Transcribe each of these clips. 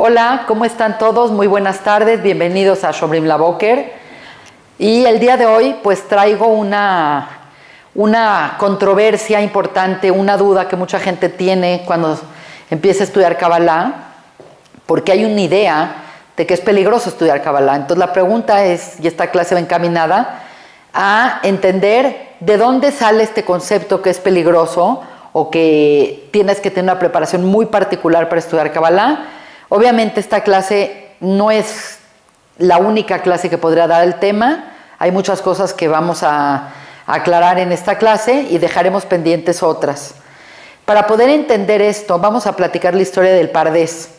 Hola, ¿cómo están todos? Muy buenas tardes, bienvenidos a Shomrim La Boker. Y el día de hoy pues traigo una controversia importante, una duda que mucha gente tiene cuando empieza a estudiar Kabbalah, porque hay una idea de que es peligroso estudiar Kabbalah. Entonces la pregunta es, y esta clase va encaminada a entender de dónde sale este concepto que es peligroso o que tienes que tener una preparación muy particular para estudiar Kabbalah. Obviamente esta clase no es la única clase que podría dar el tema. Hay muchas cosas que vamos a aclarar en esta clase y dejaremos pendientes otras. Para poder entender esto, vamos a platicar la historia del Pardés.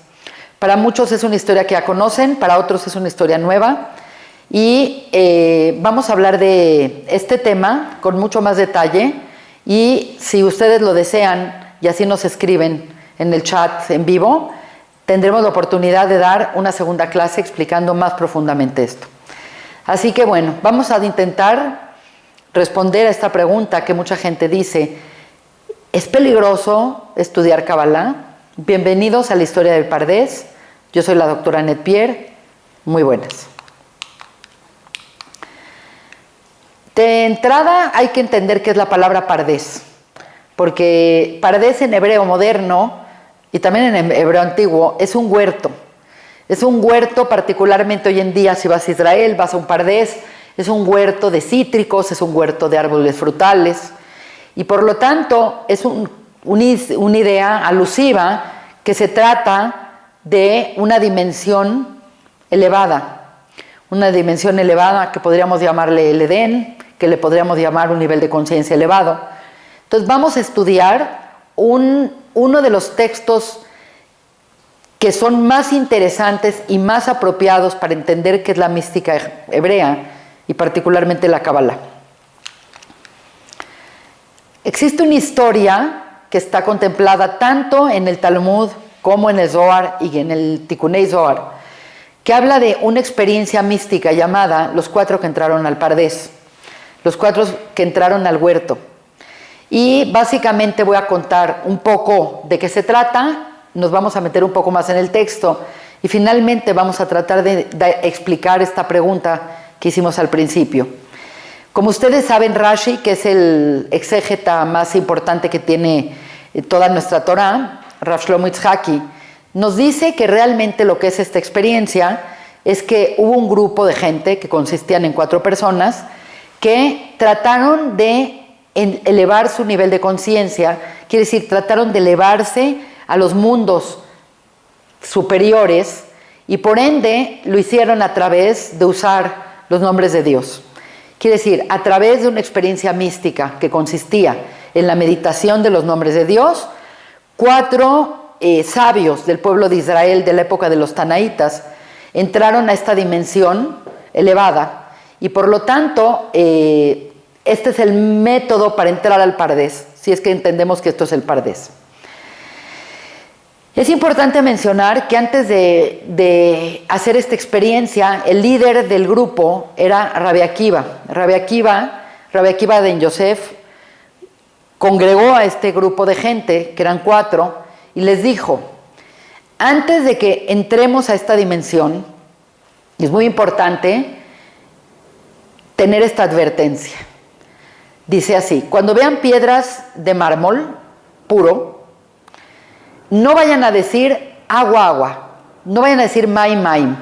Para muchos es una historia que ya conocen, para otros es una historia nueva. Y vamos a hablar de este tema con mucho más detalle. Y si ustedes lo desean y así nos escriben en el chat en vivo, tendremos la oportunidad de dar una segunda clase explicando más profundamente esto. Así que bueno, vamos a intentar responder a esta pregunta que mucha gente dice: ¿es peligroso estudiar Kabbalah? Bienvenidos a la historia del Pardés. Yo soy la doctora Annette Pierre. Muy buenas. De entrada hay que entender qué es la palabra Pardés, porque Pardés en hebreo moderno y también en hebreo antiguo es un huerto. Es un huerto, particularmente hoy en día, si vas a Israel, vas a un Pardés, es un huerto de cítricos, es un huerto de árboles frutales, y por lo tanto es una idea alusiva que se trata de una dimensión elevada que podríamos llamarle el Edén, que le podríamos llamar un nivel de conciencia elevado. Entonces vamos a estudiar uno de los textos que son más interesantes y más apropiados para entender qué es la mística hebrea y particularmente la Kabbalah. Existe una historia que está contemplada tanto en el Talmud como en el Zohar y en el Tikkunei Zohar, que habla de una experiencia mística llamada los 4 que entraron al Pardés, los 4 que entraron al huerto. Y básicamente voy a contar un poco de qué se trata, nos vamos a meter un poco más en el texto y finalmente vamos a tratar de explicar esta pregunta que hicimos al principio. Como ustedes saben, Rashi, que es el exégeta más importante que tiene toda nuestra Torá, Rav Shlomo Yitzhaki, nos dice que realmente lo que es esta experiencia es que hubo un grupo de gente que consistían en 4 personas que trataron de elevar su nivel de conciencia, quiere decir, trataron de elevarse a los mundos superiores y por ende lo hicieron a través de usar los nombres de Dios. Quiere decir, a través de una experiencia mística que consistía en la meditación de los nombres de Dios, 4 sabios del pueblo de Israel de la época de los Tanaítas entraron a esta dimensión elevada y por lo tanto este es el método para entrar al Pardés, si es que entendemos que esto es el Pardés. Es importante mencionar que antes de hacer esta experiencia, el líder del grupo era Rabbi Akiva. Rabbi Akiva ben Yosef congregó a este grupo de gente, que eran 4, y les dijo: antes de que entremos a esta dimensión, es muy importante tener esta advertencia. Dice así: cuando vean piedras de mármol puro, no vayan a decir agua, agua, no vayan a decir maim, maim,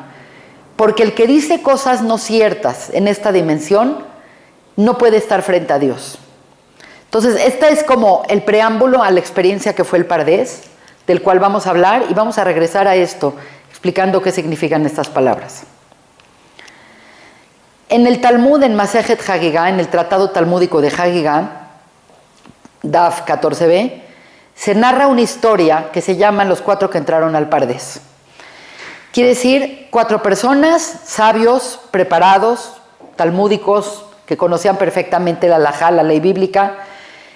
porque el que dice cosas no ciertas en esta dimensión no puede estar frente a Dios. Entonces, esta es como el preámbulo a la experiencia que fue el Pardés, del cual vamos a hablar y vamos a regresar a esto, explicando qué significan estas palabras. En el Talmud, en Masejet Hagigah, en el tratado talmúdico de Hagigah, Daf 14b, se narra una historia que se llama los 4 que entraron al Pardés. Quiere decir, 4 personas, sabios, preparados, talmúdicos, que conocían perfectamente la halajá, la ley bíblica,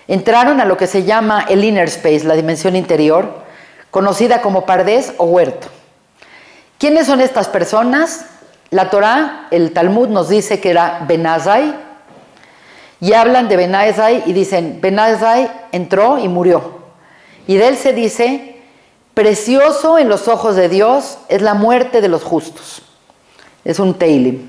entraron a lo que se llama el inner space, la dimensión interior, conocida como Pardés o huerto. ¿Quiénes son estas personas? La Torá, el Talmud nos dice que era Ben Azai, y hablan de Ben Azai y dicen: Ben Azai entró y murió. Y de él se dice Precioso en los ojos de Dios es la muerte de los justos. Es un Teilim.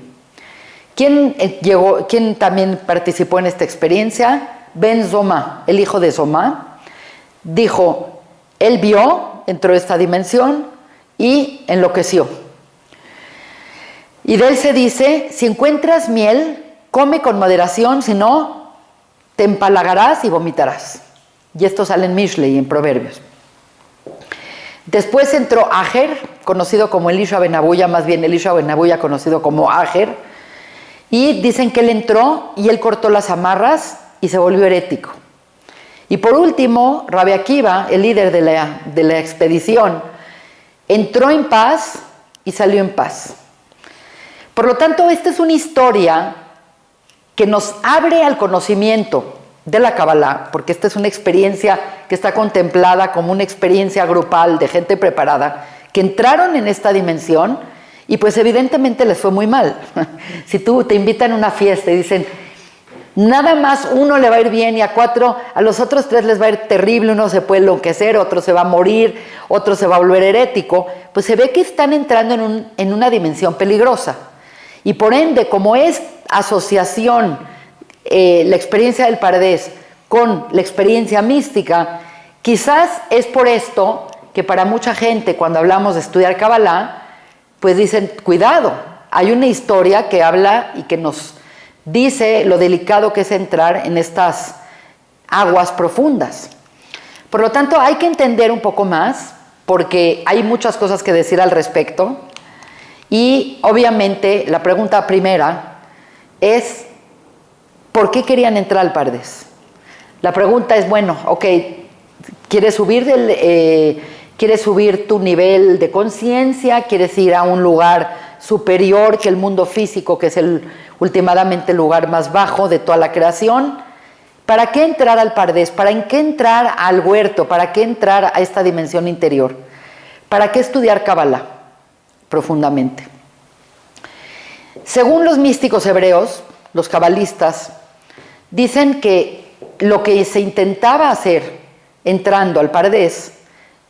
¿Quién también participó en esta experiencia? Ben Zoma, el hijo de Zoma, dijo, él vio, entró a esta dimensión y enloqueció. Y de él se dice, si encuentras miel, come con moderación, si no, te empalagarás y vomitarás. Y esto sale en Mishlei, en Proverbios. Después entró Ager, conocido como Elisha ben Abuya, más bien Elisha ben Abuya conocido como Ager, y dicen que él entró y él cortó las amarras y se volvió herético. Y por último, Rabbi Akiva, el líder de la expedición, entró en paz y salió en paz. Por lo tanto, esta es una historia que nos abre al conocimiento de la Kabbalah, porque esta es una experiencia que está contemplada como una experiencia grupal de gente preparada, que entraron en esta dimensión y pues evidentemente les fue muy mal. Si tú te invitan a una fiesta y dicen, nada más uno le va a ir bien y a los otros 3 les va a ir terrible, uno se puede enloquecer, otro se va a morir, otro se va a volver herético, pues se ve que están entrando en una dimensión peligrosa. Y por ende, como es asociación la experiencia del Pardes con la experiencia mística, quizás es por esto que para mucha gente cuando hablamos de estudiar Kabbalah, pues dicen, cuidado, hay una historia que habla y que nos dice lo delicado que es entrar en estas aguas profundas. Por lo tanto, hay que entender un poco más, porque hay muchas cosas que decir al respecto. Y obviamente la pregunta primera es, ¿por qué querían entrar al Pardes? La pregunta es, bueno, ok, ¿quieres subir tu nivel de conciencia? ¿Quieres ir a un lugar superior que el mundo físico, que es últimamente el lugar más bajo de toda la creación? ¿Para qué entrar al Pardes? ¿Para qué entrar al huerto? ¿Para qué entrar a esta dimensión interior? ¿Para qué estudiar Kabbalah profundamente? Según los místicos hebreos, los cabalistas, dicen que lo que se intentaba hacer entrando al Pardes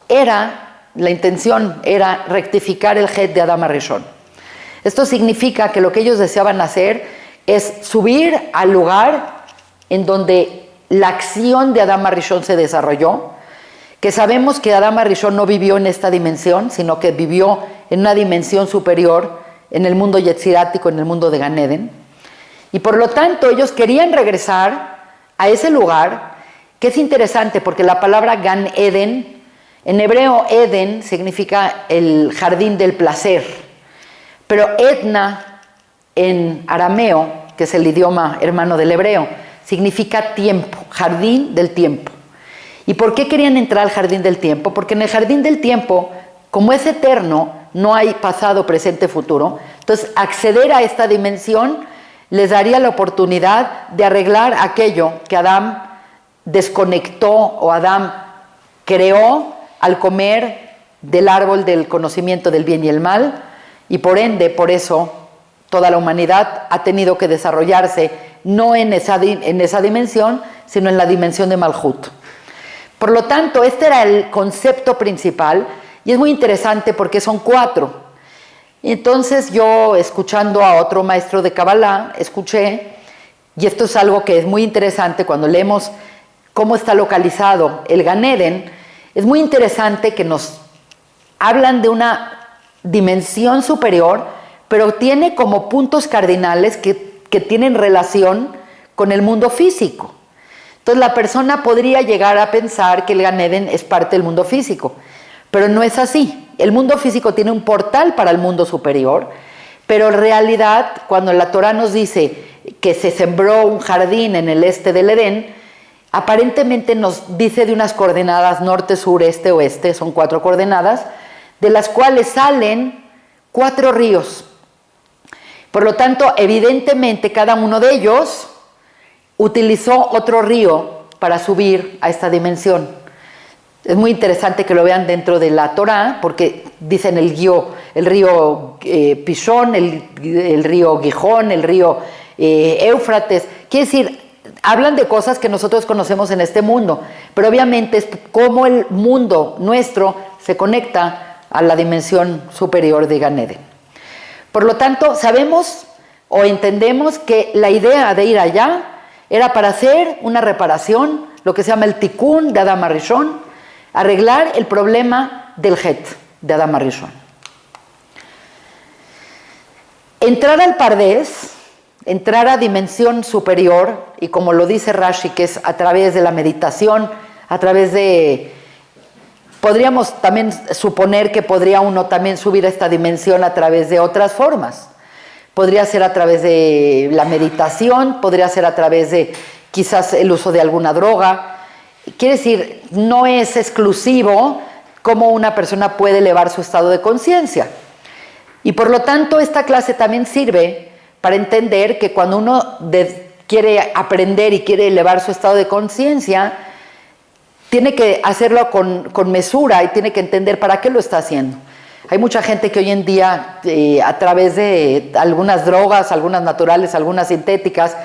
la intención era rectificar el Het de Adam HaRishon. Esto significa que lo que ellos deseaban hacer es subir al lugar en donde la acción de Adam HaRishon se desarrolló, que sabemos que Adam HaRishon no vivió en esta dimensión, sino que vivió en una dimensión superior, en el mundo yetzirático, en el mundo de Gan Eden. Y por lo tanto ellos querían regresar a ese lugar, que es interesante porque la palabra Gan Eden, en hebreo Eden significa el jardín del placer, pero Edna en arameo, que es el idioma hermano del hebreo, significa tiempo, jardín del tiempo. ¿Y por qué querían entrar al jardín del tiempo? Porque en el jardín del tiempo, como es eterno, no hay pasado, presente, futuro. Entonces, acceder a esta dimensión les daría la oportunidad de arreglar aquello que Adán desconectó o Adán creó al comer del árbol del conocimiento del bien y el mal, y por ende, por eso, toda la humanidad ha tenido que desarrollarse no en esa dimensión, sino en la dimensión de Malhut. Por lo tanto, este era el concepto principal, y es muy interesante porque son 4. Entonces yo, escuchando a otro maestro de Kabbalah, escuché, y esto es algo que es muy interesante cuando leemos cómo está localizado el Gan Eden, es muy interesante que nos hablan de una dimensión superior, pero tiene como puntos cardinales que tienen relación con el mundo físico. Entonces la persona podría llegar a pensar que el Gan Eden es parte del mundo físico, pero no es así. El mundo físico tiene un portal para el mundo superior, pero en realidad cuando la Torah nos dice que se sembró un jardín en el este del Edén, aparentemente nos dice de unas coordenadas norte, sur, este, oeste, son 4 coordenadas, de las cuales salen 4 ríos. Por lo tanto, evidentemente cada uno de ellos utilizó otro río para subir a esta dimensión. Es muy interesante que lo vean dentro de la Torá, porque dicen el río Pishón, el río Gijón, el río Éufrates. Quiere decir, hablan de cosas que nosotros conocemos en este mundo, pero obviamente es cómo el mundo nuestro se conecta a la dimensión superior de Gan Eden. Por lo tanto, sabemos o entendemos que la idea de ir allá era para hacer una reparación, lo que se llama el tikkun de Adam HaRishon, arreglar el problema del Het de Adam HaRishon. Entrar al Pardés, entrar a dimensión superior, y como lo dice Rashi, que es a través de la meditación, a través de... Podríamos también suponer que podría uno también subir a esta dimensión a través de otras formas. Podría ser a través de la meditación, podría ser a través de quizás el uso de alguna droga. Quiere decir, no es exclusivo cómo una persona puede elevar su estado de conciencia. Y por lo tanto, esta clase también sirve para entender que cuando uno quiere aprender y quiere elevar su estado de conciencia, tiene que hacerlo con mesura y tiene que entender para qué lo está haciendo. Hay mucha gente que hoy en día, a través de algunas drogas, algunas naturales, algunas sintéticas,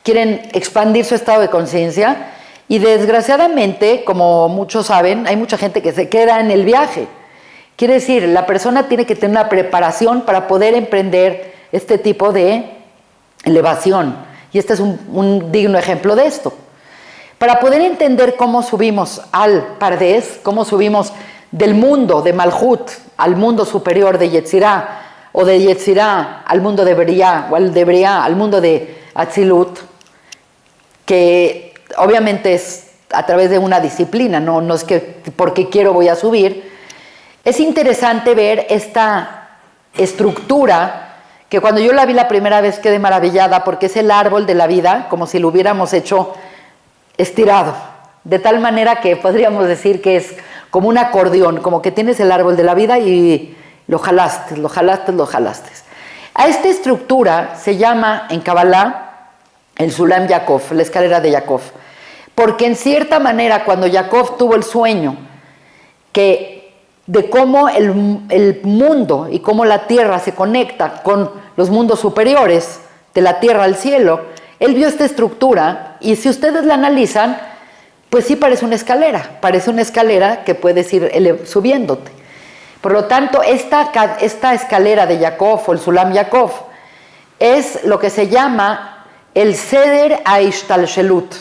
quieren expandir su estado de conciencia y desgraciadamente, como muchos saben, hay mucha gente que se queda en el viaje. Quiere decir, la persona tiene que tener una preparación para poder emprender este tipo de elevación. Y este es un digno ejemplo de esto. Para poder entender cómo subimos al Pardés, cómo subimos del mundo de Malhut al mundo superior de Yetzirah, o de Yetzirah al mundo de Briah, o de Briah al mundo de Atzilut, que obviamente es a través de una disciplina, no es que porque quiero voy a subir. Es interesante ver esta estructura que cuando yo la vi la primera vez quedé maravillada, porque es el árbol de la vida, como si lo hubiéramos hecho estirado, de tal manera que podríamos decir que es como un acordeón, como que tienes el árbol de la vida y lo jalaste, lo jalaste, lo jalaste. A esta estructura se llama en Kabbalah el Sulam Yaakov, la escalera de Yaakov, porque en cierta manera cuando Yaakov tuvo el sueño de cómo el mundo y cómo la tierra se conecta con los mundos superiores, de la tierra al cielo, él vio esta estructura y si ustedes la analizan, pues sí parece una escalera que puedes ir subiéndote. Por lo tanto, esta escalera de Yaakov o el Sulam Yaakov es lo que se llama el Seder HaIshtalshelut,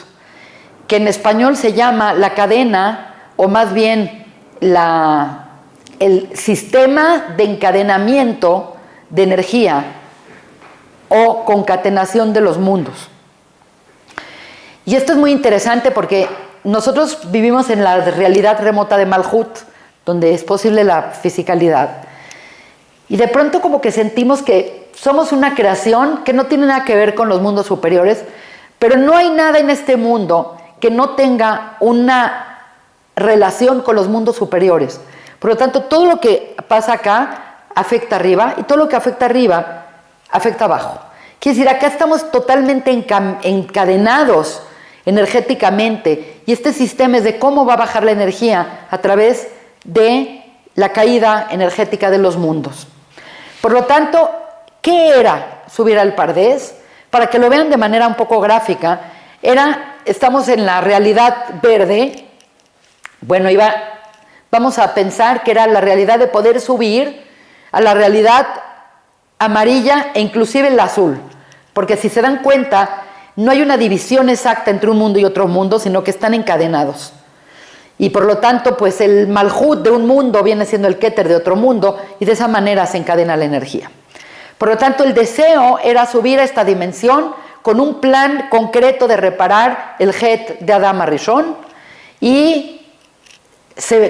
que en español se llama la cadena, o más bien el sistema de encadenamiento de energía o concatenación de los mundos. Y esto es muy interesante porque nosotros vivimos en la realidad remota de Malhut, donde es posible la fisicalidad. Y de pronto como que sentimos que somos una creación que no tiene nada que ver con los mundos superiores, pero no hay nada en este mundo que no tenga una relación con los mundos superiores. Por lo tanto, todo lo que pasa acá afecta arriba y todo lo que afecta arriba afecta abajo. Quiere decir, acá estamos totalmente encadenados energéticamente y este sistema es de cómo va a bajar la energía a través de la caída energética de los mundos. Por lo tanto, ¿qué era subir al Pardés? Para que lo vean de manera un poco gráfica, estamos en la realidad verde. Bueno, vamos a pensar que era la realidad de poder subir a la realidad amarilla e inclusive el azul, porque si se dan cuenta, no hay una división exacta entre un mundo y otro mundo, sino que están encadenados. Y por lo tanto, pues el Malhut de un mundo viene siendo el Keter de otro mundo, y de esa manera se encadena la energía. Por lo tanto, el deseo era subir a esta dimensión con un plan concreto de reparar el Het de Adam HaRishon, y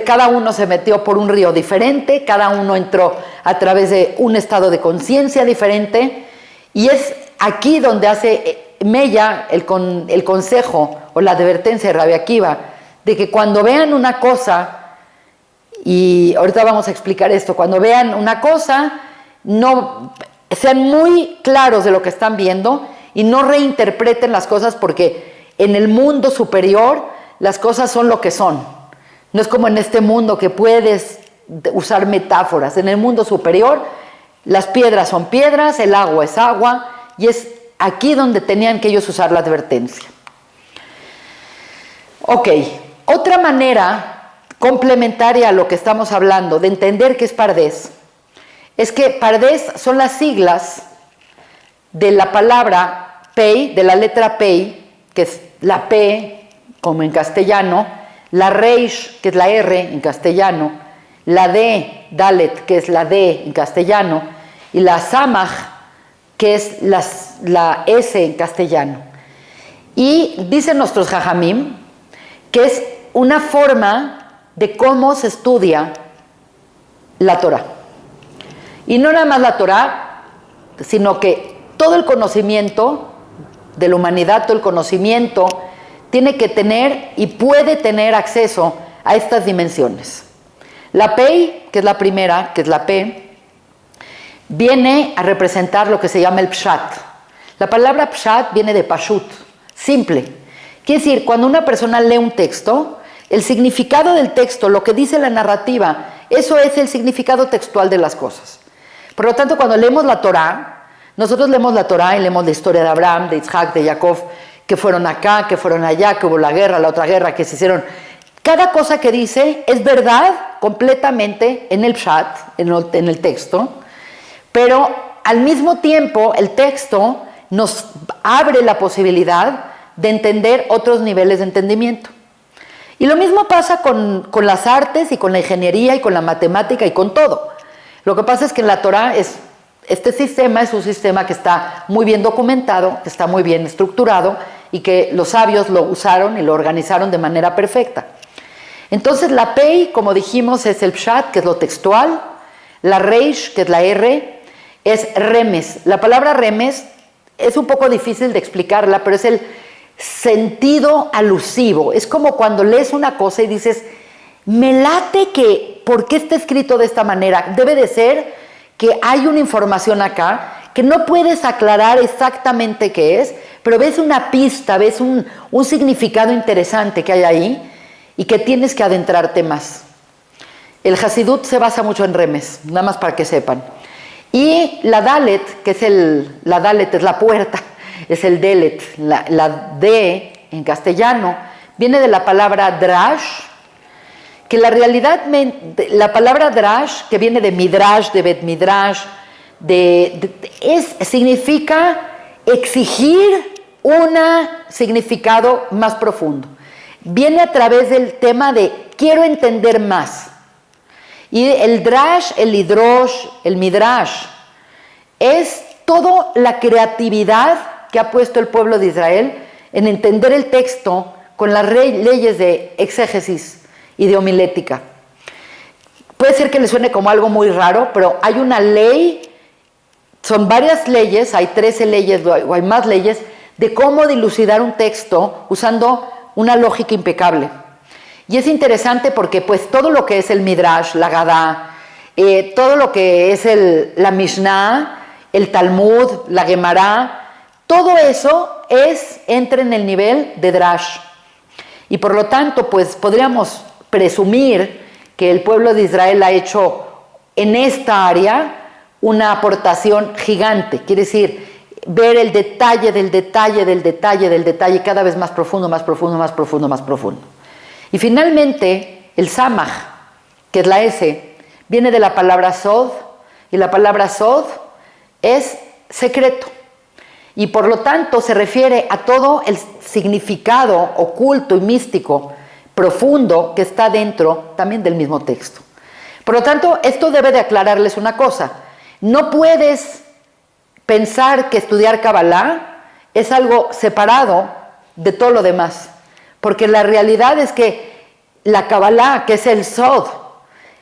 cada uno se metió por un río diferente, cada uno entró a través de un estado de conciencia diferente, y es aquí donde hace mella el consejo o la advertencia de Rabbi Akiva, de que cuando vean una cosa, y ahorita vamos a explicar esto, cuando vean una cosa, no sean muy claros de lo que están viendo y no reinterpreten las cosas, porque en el mundo superior las cosas son lo que son. No es como en este mundo que puedes usar metáforas. En el mundo superior las piedras son piedras, el agua es agua, y es aquí donde tenían que ellos usar la advertencia. Ok, otra manera complementaria a lo que estamos hablando de entender qué es Pardes es que Pardes son las siglas de la palabra Pei, de la letra Pei, que es la P, como en castellano, la Reish, que es la R en castellano, la D, Dalet, que es la D en castellano, y la Samaj, que es la S en castellano. Y dicen nuestros Jajamim que es una forma de cómo se estudia la Torah. Y no nada más la Torah, sino que todo el conocimiento de la humanidad, todo el conocimiento, tiene que tener y puede tener acceso a estas dimensiones. La Pei, que es la primera, que es la P, viene a representar lo que se llama el Pshat. La palabra Pshat viene de Pashut, simple. Quiere decir, cuando una persona lee un texto, el significado del texto, lo que dice la narrativa, eso es el significado textual de las cosas. Por lo tanto, cuando leemos la Torah, nosotros leemos la Torah y leemos la historia de Abraham, de Isaac, de Jacob, que fueron acá, que fueron allá, que hubo la otra guerra, que se hicieron. Cada cosa que dice es verdad completamente en el Pshat, en el texto, pero al mismo tiempo el texto nos abre la posibilidad de entender otros niveles de entendimiento. Y lo mismo pasa con las artes y con la ingeniería y con la matemática y con todo. Lo que pasa es que en la Torah este sistema es un sistema que está muy bien documentado, que está muy bien estructurado y que los sabios lo usaron y lo organizaron de manera perfecta. Entonces la Pei, como dijimos, es el Pshat, que es lo textual. La Reish, que es la R, es Remes. La palabra Remes es un poco difícil de explicarla, pero es el sentido alusivo. Es como cuando lees una cosa y dices, me late que, ¿por qué está escrito de esta manera? Debe de ser que hay una información acá que no puedes aclarar exactamente qué es, pero ves una pista, ves un significado interesante que hay ahí y que tienes que adentrarte más. El Hasidut se basa mucho en Remes, nada más para que sepan. Y la Dalet, que es la Dalet es la puerta, es el Delet, la D en castellano, viene de la palabra Drash, que la realidad, la palabra Drash, que viene de Midrash, de Bet Midrash, significa exigir un significado más profundo. Viene a través del tema de quiero entender más. Y el Drash, el Hidrosh, el Midrash, es toda la creatividad que ha puesto el pueblo de Israel en entender el texto con las leyes de exégesis y de homilética. Puede ser que le suene como algo muy raro, pero hay una ley, son varias leyes, hay 13 leyes o hay más leyes, de cómo dilucidar un texto usando una lógica impecable. Y es interesante porque pues todo lo que es el Midrash, la Gadá, todo lo que es la Mishnah, el Talmud, la Gemara, todo eso entra en el nivel de Drash. Y por lo tanto, pues podríamos presumir que el pueblo de Israel ha hecho en esta área una aportación gigante. Quiere decir, ver el detalle del detalle del detalle del detalle cada vez más profundo, más profundo, más profundo, más profundo. Y finalmente, el Samaj, que es la S, viene de la palabra Sod, y la palabra Sod es secreto. Y por lo tanto se refiere a todo el significado oculto y místico profundo que está dentro también del mismo texto. Por lo tanto, esto debe de aclararles una cosa. No puedes pensar que estudiar Kabbalah es algo separado de todo lo demás. Porque la realidad es que la Kabbalah, que es el Sod,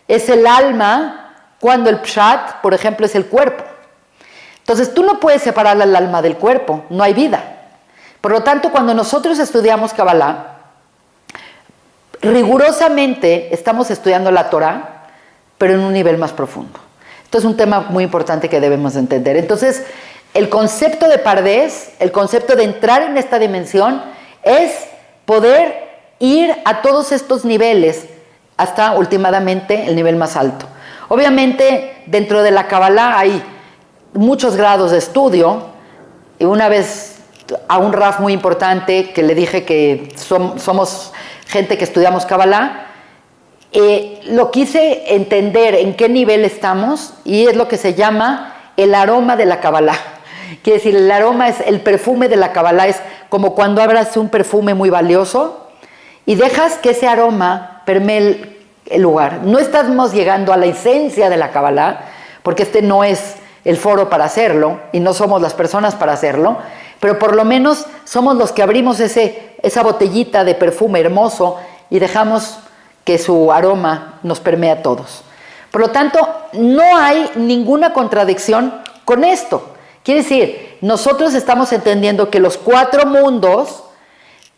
es el alma, cuando el Pshat, por ejemplo, es el cuerpo. Entonces tú no puedes separar al alma del cuerpo, no hay vida. Por lo tanto, cuando nosotros estudiamos Kabbalah, rigurosamente estamos estudiando la Torah, pero en un nivel más profundo. Esto es un tema muy importante que debemos entender. Entonces, el concepto de Pardes, el concepto de entrar en esta dimensión, es poder ir a todos estos niveles hasta últimamente el nivel más alto. Obviamente, dentro de la Kabbalah hay muchos grados de estudio, y una vez a un Raf muy importante que le dije que somos gente que estudiamos Kabbalah. Lo quise entender en qué nivel estamos y es lo que se llama el aroma de la Kabbalah. Quiere decir, el aroma es el perfume de la Kabbalah, es como cuando abras un perfume muy valioso y dejas que ese aroma permee el lugar. No estamos llegando a la esencia de la Kabbalah, porque este no es el foro para hacerlo y no somos las personas para hacerlo, pero por lo menos somos los que abrimos esa botellita de perfume hermoso y dejamos que su aroma nos permee a todos. Por lo tanto, no hay ninguna contradicción con esto. Quiere decir, nosotros estamos entendiendo que los 4 mundos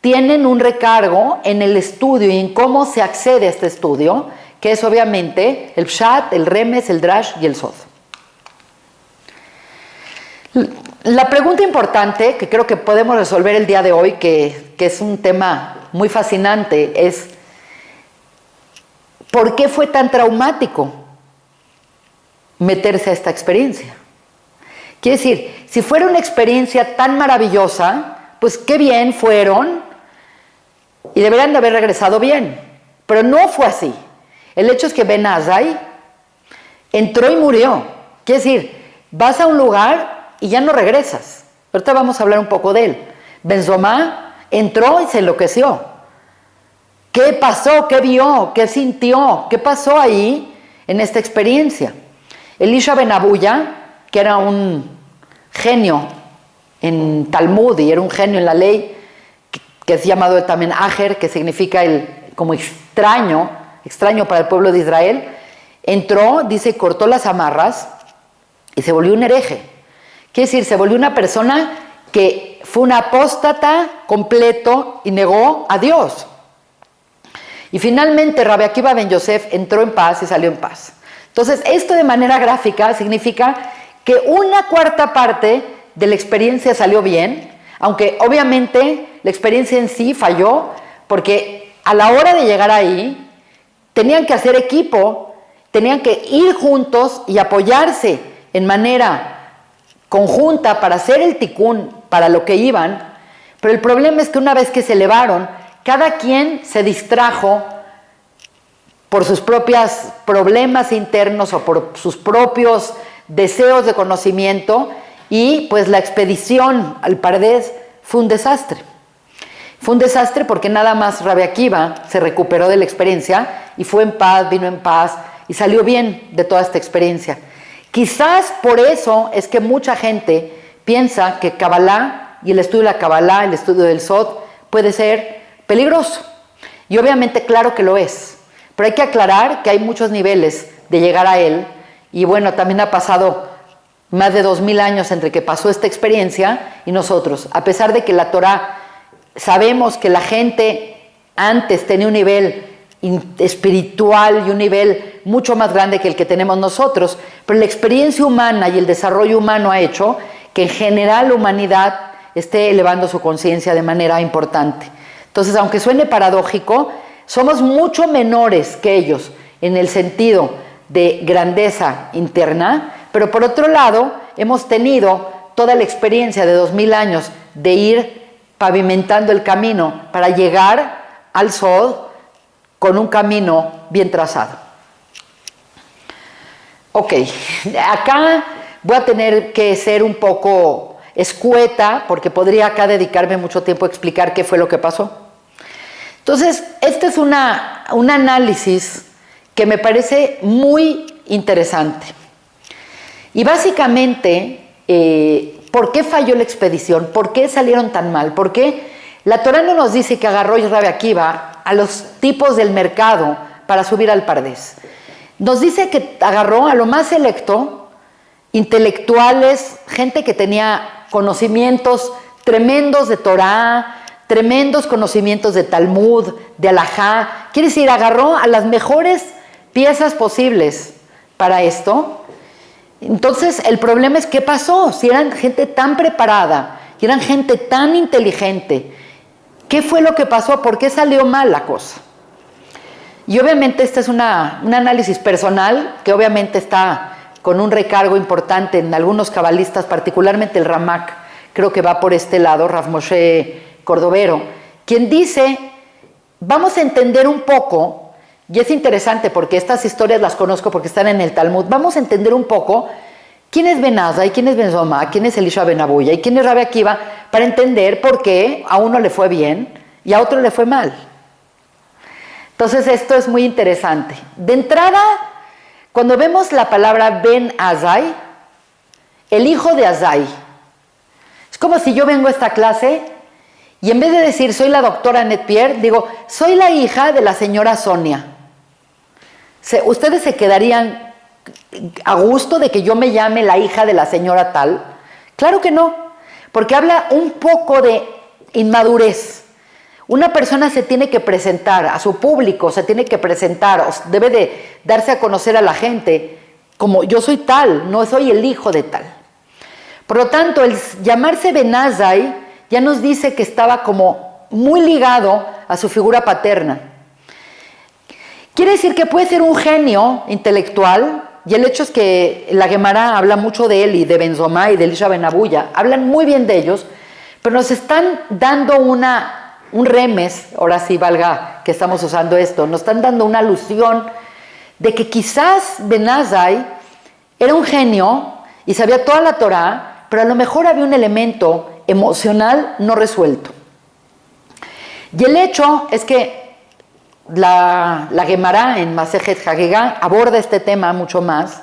tienen un recargo en el estudio y en cómo se accede a este estudio, que es obviamente el Pshat, el Remes, el Drash y el Sod. La pregunta importante que creo que podemos resolver el día de hoy, que es un tema muy fascinante, es ¿por qué fue tan traumático meterse a esta experiencia? Quiere decir, si fuera una experiencia tan maravillosa, pues qué bien fueron y deberían de haber regresado bien. Pero no fue así. El hecho es que Ben Azai entró y murió. Quiere decir, vas a un lugar y ya no regresas. Ahorita vamos a hablar un poco de él. Ben Zomá entró y se enloqueció. ¿Qué pasó? ¿Qué vio? ¿Qué sintió? ¿Qué pasó ahí en esta experiencia? Elisha Ben Abuya, que era un genio en Talmud y era un genio en la ley, que es llamado también Ajer, que significa como extraño para el pueblo de Israel, entró, dice, cortó las amarras y se volvió un hereje. Quiere decir, se volvió una persona que fue un apóstata completo y negó a Dios. Y finalmente Rabbi Akiva Ben Yosef entró en paz y salió en paz. Entonces, esto de manera gráfica significa que 1/4 parte de la experiencia salió bien, aunque obviamente la experiencia en sí falló, porque a la hora de llegar ahí, tenían que hacer equipo, tenían que ir juntos y apoyarse en manera conjunta para hacer el tikún para lo que iban, pero el problema es que una vez que se elevaron, cada quien se distrajo por sus propios problemas internos o por sus propios deseos de conocimiento y pues la expedición al Pardes fue un desastre. Fue un desastre porque nada más Rabbi Akiva se recuperó de la experiencia y fue en paz, vino en paz y salió bien de toda esta experiencia. Quizás por eso es que mucha gente piensa que Kabbalah y el estudio de la Kabbalah, el estudio del Sod, puede ser peligroso. Y obviamente claro que lo es, pero hay que aclarar que hay muchos niveles de llegar a él y bueno, también ha pasado más de 2000 años entre que pasó esta experiencia y nosotros. A pesar de que la Torah, sabemos que la gente antes tenía un nivel espiritual y un nivel mucho más grande que el que tenemos nosotros, pero la experiencia humana y el desarrollo humano ha hecho que en general la humanidad esté elevando su conciencia de manera importante. Entonces, aunque suene paradójico, somos mucho menores que ellos en el sentido de grandeza interna, pero por otro lado hemos tenido toda la experiencia de 2000 años de ir pavimentando el camino para llegar al Sod con un camino bien trazado. Ok, acá voy a tener que ser un poco escueta porque podría acá dedicarme mucho tiempo a explicar qué fue lo que pasó. Entonces, este es un análisis que me parece muy interesante. Y básicamente, ¿por qué falló la expedición? ¿Por qué salieron tan mal? ¿Por qué la Torah no nos dice que agarró Rabbi Akiva a los tipos del mercado para subir al Pardes? Nos dice que agarró a lo más selecto, intelectuales, gente que tenía conocimientos tremendos de Torah, tremendos conocimientos de Talmud, de Alajá. Quiere decir, agarró a las mejores piezas posibles para esto. Entonces, el problema es qué pasó. Si eran gente tan preparada, si eran gente tan inteligente, ¿qué fue lo que pasó? ¿Por qué salió mal la cosa? Y obviamente este es un análisis personal que obviamente está con un recargo importante en algunos cabalistas, particularmente el Ramak, creo que va por este lado, Rav Moshe Cordovero, quien dice, vamos a entender un poco, y es interesante porque estas historias las conozco porque están en el Talmud, vamos a entender un poco quién es Ben Azai, quién es Ben Zoma, quién es Elisha Ben Abuya y quién es Rabbi Akiva, para entender por qué a uno le fue bien y a otro le fue mal. Entonces esto es muy interesante. De entrada, cuando vemos la palabra Ben Azai, el hijo de Azai, es como si yo vengo a esta clase y en vez de decir soy la doctora Annette Pierre, digo soy la hija de la señora Sonia. ¿Ustedes se quedarían a gusto de que yo me llame la hija de la señora tal? Claro que no, porque habla un poco de inmadurez. Una persona se tiene que presentar a su público, se tiene que presentar, debe de darse a conocer a la gente como yo soy tal, no soy el hijo de tal. Por lo tanto, el llamarse Ben Azai ya nos dice que estaba como muy ligado a su figura paterna. Quiere decir que puede ser un genio intelectual, y el hecho es que la Gemara habla mucho de él y de Ben Zoma y de Elisha Ben Abuya, hablan muy bien de ellos, pero nos están dando un remes, ahora sí valga que estamos usando esto, nos están dando una alusión de que quizás Ben Azai era un genio y sabía toda la Torá, pero a lo mejor había un elemento emocional no resuelto. Y el hecho es que la Gemara en Masejet Hagigah aborda este tema mucho más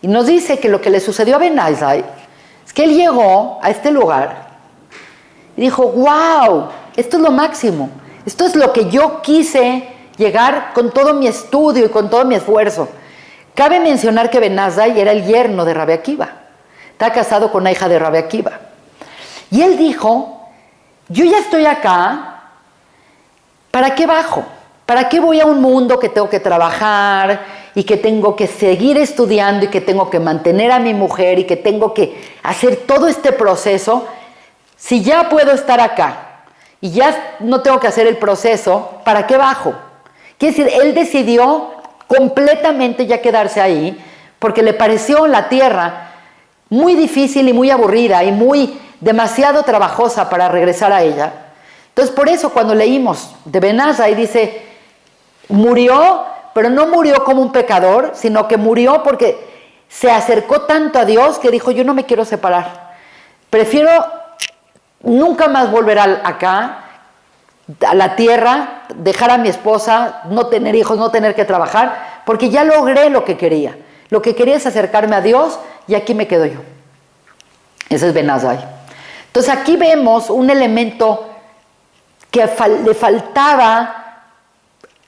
y nos dice que lo que le sucedió a Ben Azai es que él llegó a este lugar y dijo, wow, esto es lo máximo, esto es lo que yo quise llegar con todo mi estudio y con todo mi esfuerzo. Cabe mencionar que Ben Azai era el yerno de Rabbi Akiva, está casado con la hija de Rabbi Akiva. Y él dijo, yo ya estoy acá, ¿para qué bajo? ¿Para qué voy a un mundo que tengo que trabajar y que tengo que seguir estudiando y que tengo que mantener a mi mujer y que tengo que hacer todo este proceso si ya puedo estar acá y ya no tengo que hacer el proceso? ¿Para qué bajo? Quiere decir, él decidió completamente ya quedarse ahí porque le pareció la tierra muy difícil y muy aburrida y demasiado trabajosa para regresar a ella. Entonces, por eso cuando leímos de Ben Azai dice, murió, pero no murió como un pecador, sino que murió porque se acercó tanto a Dios que dijo, yo no me quiero separar. Prefiero nunca más volver acá, a la tierra, dejar a mi esposa, no tener hijos, no tener que trabajar, porque ya logré lo que quería. Lo que quería es acercarme a Dios y aquí me quedo yo. Ese es Ben Azai. Entonces aquí vemos un elemento que le faltaba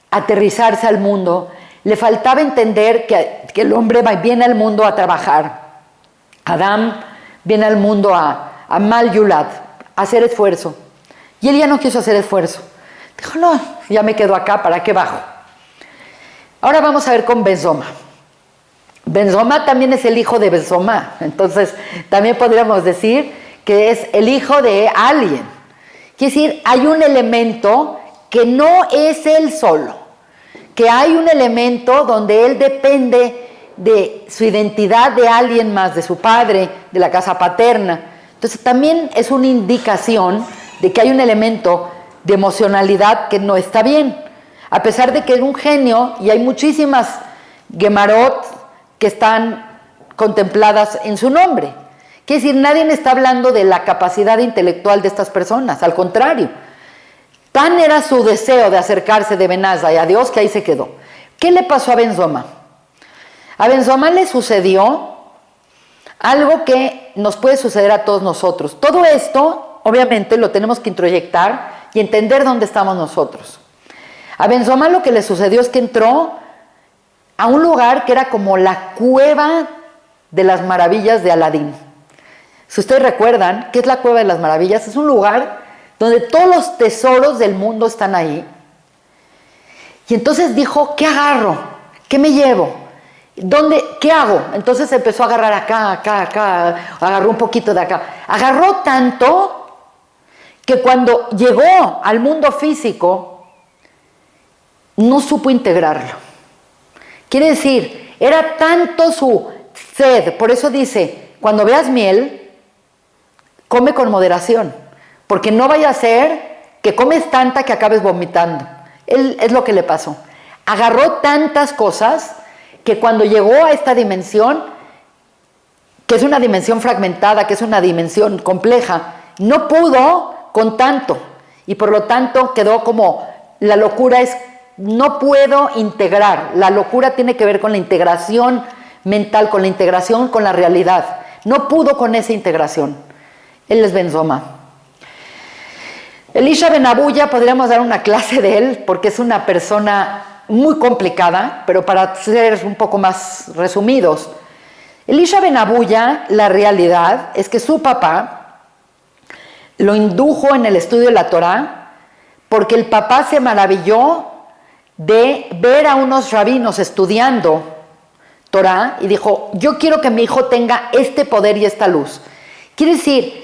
aterrizarse al mundo, le faltaba entender que el hombre viene al mundo a trabajar. Adán viene al mundo a Mal Yulad, a hacer esfuerzo. Y él ya no quiso hacer esfuerzo. Dijo, no, ya me quedo acá, ¿para qué bajo? Ahora vamos a ver con Ben Zoma. Ben Zoma también es el hijo de Ben Zoma. Entonces, también podríamos decir que es el hijo de alguien. Quiere decir, hay un elemento que no es él solo, que hay un elemento donde él depende de su identidad de alguien más, de su padre, de la casa paterna. Entonces también es una indicación de que hay un elemento de emocionalidad que no está bien, a pesar de que es un genio y hay muchísimas Gemarot que están contempladas en su nombre. Quiere decir, nadie está hablando de la capacidad intelectual de estas personas, al contrario. Tan era su deseo de acercarse de Ben Azai a Dios que ahí se quedó. ¿Qué le pasó a Ben Zoma? A Ben Zoma le sucedió algo que nos puede suceder a todos nosotros. Todo esto, obviamente, lo tenemos que introyectar y entender dónde estamos nosotros. A Ben Zoma lo que le sucedió es que entró a un lugar que era como la cueva de las maravillas de Aladín. Si ustedes recuerdan, ¿qué es la cueva de las maravillas? Es un lugar donde todos los tesoros del mundo están ahí. Y entonces dijo, ¿qué agarro? ¿Qué me llevo? ¿Qué hago? Entonces empezó a agarrar acá, agarró un poquito de acá. Agarró tanto que cuando llegó al mundo físico, no supo integrarlo. Quiere decir, era tanto su sed, por eso dice, cuando veas miel, come con moderación, porque no vaya a ser que comes tanta que acabes vomitando. Él es lo que le pasó. Agarró tantas cosas que cuando llegó a esta dimensión, que es una dimensión fragmentada, que es una dimensión compleja, no pudo con tanto. Y por lo tanto quedó como, la locura es, no puedo integrar. La locura tiene que ver con la integración mental, con la integración con la realidad. No pudo con esa integración. Él es Ben Zoma. Elisha Ben Abuya, podríamos dar una clase de él, porque es una persona muy complicada, pero para ser un poco más resumidos, Elisha Ben Abuya, la realidad es que su papá lo indujo en el estudio de la Torá, porque el papá se maravilló de ver a unos rabinos estudiando Torá y dijo, yo quiero que mi hijo tenga este poder y esta luz. Quiere decir,